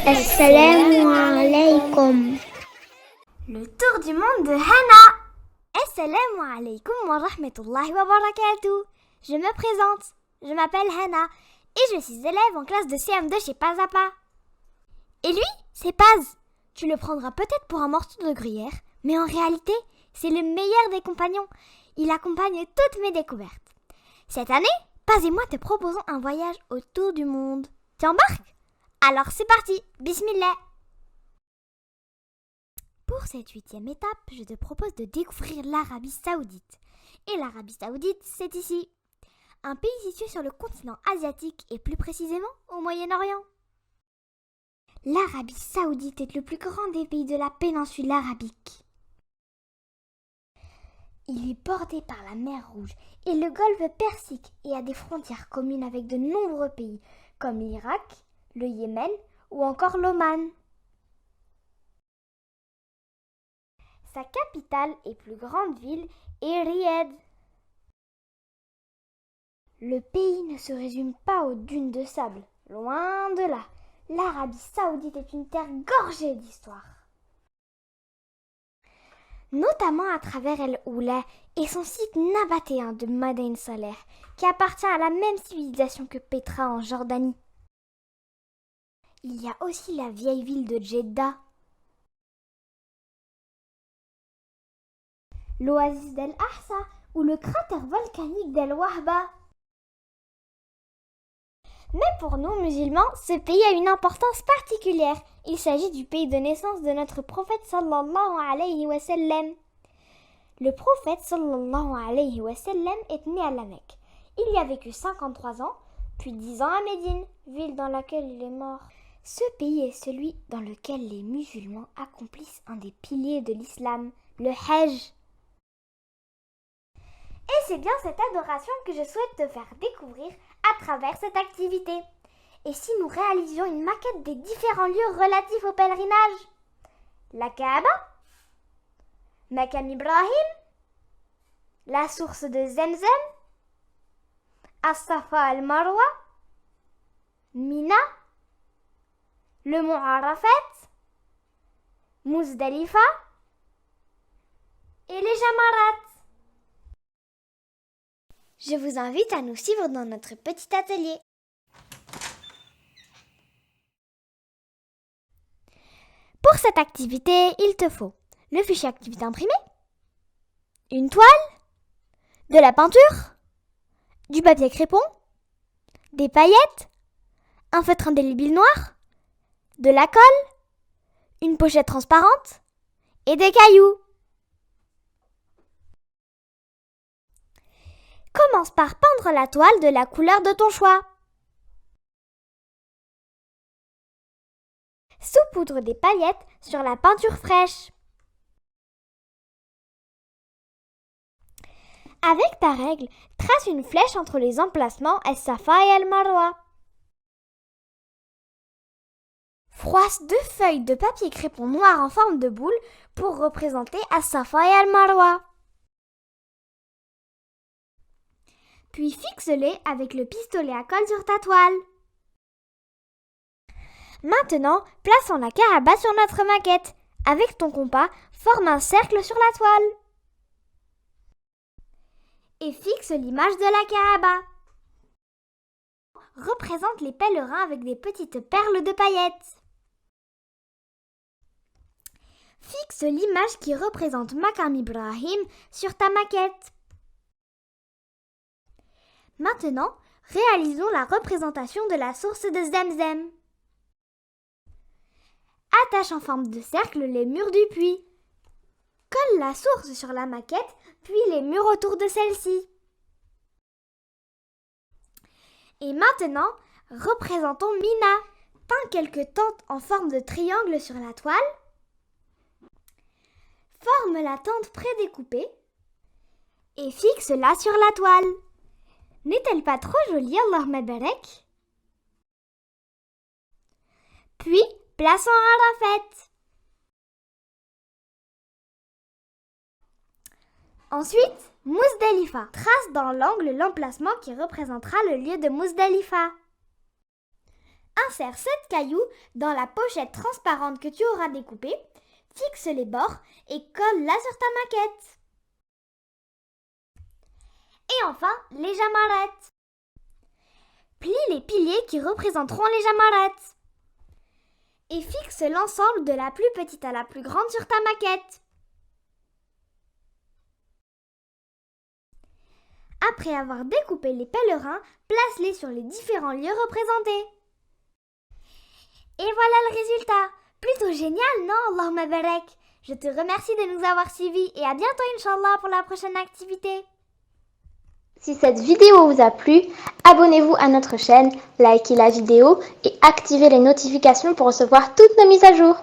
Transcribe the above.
Assalamu alaikum. Le tour du monde de Hana. Assalamu alaikum wa rahmatullahi wa barakatuh. Je me présente, je m'appelle Hana et je suis élève en classe de CM2 chez Paz à Pas. Et lui, c'est Paz. Tu le prendras peut-être pour un morceau de gruyère, mais en réalité, c'est le meilleur des compagnons. Il accompagne toutes mes découvertes. Cette année, Paz et moi te proposons un voyage autour du monde. Tu embarques ? Alors c'est parti, bismillah. Pour cette 8e étape, je te propose de découvrir l'Arabie Saoudite. Et l'Arabie Saoudite, c'est ici. Un pays situé sur le continent asiatique et plus précisément au Moyen-Orient. L'Arabie Saoudite est le plus grand des pays de la péninsule arabique. Il est bordé par la mer Rouge et le golfe Persique et a des frontières communes avec de nombreux pays comme l'Irak, le Yémen ou encore l'Oman. Sa capitale et plus grande ville est Riyad. Le pays ne se résume pas aux dunes de sable, loin de là. L'Arabie Saoudite est une terre gorgée d'histoire. Notamment à travers El Oula et son site nabatéen de Madain Saleh, qui appartient à la même civilisation que Petra en Jordanie. Il y a aussi la vieille ville de Jeddah, l'oasis d'El Ahsa ou le cratère volcanique d'El Wahba. Mais pour nous, musulmans, ce pays a une importance particulière. Il s'agit du pays de naissance de notre prophète sallallahu alayhi wa sallam. Le prophète sallallahu alayhi wa sallam est né à la Mecque. Il y a vécu 53 ans, puis 10 ans à Médine, ville dans laquelle il est mort. Ce pays est celui dans lequel les musulmans accomplissent un des piliers de l'islam, le Hajj. Et c'est bien cette adoration que je souhaite te faire découvrir à travers cette activité. Et si nous réalisions une maquette des différents lieux relatifs au pèlerinage ? La Kaaba, Maqam Ibrahim, la source de Zemzem, As-Safa al-Marwa, Mina, le mont Arafat, Muzdalifa et les Jamarat. Je vous invite à nous suivre dans notre petit atelier. Pour cette activité, il te faut le fichier activité imprimé, une toile, de la peinture, du papier crépon, des paillettes, un feutre indélébile noir, de la colle, une pochette transparente et des cailloux. Commence par peindre la toile de la couleur de ton choix. Saupoudre des paillettes sur la peinture fraîche. Avec ta règle, trace une flèche entre les emplacements As-Safa et Al-Marwa. Froisse 2 feuilles de papier crépon noir en forme de boule pour représenter As-Safa et Al-Marwa. Puis fixe-les avec le pistolet à colle sur ta toile. Maintenant, plaçons la Kaaba sur notre maquette. Avec ton compas, forme un cercle sur la toile. Et fixe l'image de la Kaaba. Représente les pèlerins avec des petites perles de paillettes. Fixe l'image qui représente Maqam Ibrahim sur ta maquette. Maintenant, réalisons la représentation de la source de Zemzem. Attache en forme de cercle les murs du puits. Colle la source sur la maquette, puis les murs autour de celle-ci. Et maintenant, représentons Mina. Peins quelques tentes en forme de triangle sur la toile. Forme la tente prédécoupée et fixe-la sur la toile. N'est-elle pas trop jolie, Allahumma barak? Puis, plaçons Arafat. Ensuite, Muzdalifa. Trace dans l'angle l'emplacement qui représentera le lieu de Muzdalifa. Insère 7 cailloux dans la pochette transparente que tu auras découpée, fixe les bords et colle-la sur ta maquette. Et enfin, les jamarettes. Plie les piliers qui représenteront les jamarettes. Et fixe l'ensemble de la plus petite à la plus grande sur ta maquette. Après avoir découpé les pèlerins, place-les sur les différents lieux représentés. Et voilà le résultat. Plutôt génial, non, Allahumma barak. Je te remercie de nous avoir suivis et à bientôt, Inch'Allah, pour la prochaine activité. Si cette vidéo vous a plu, abonnez-vous à notre chaîne, likez la vidéo et activez les notifications pour recevoir toutes nos mises à jour.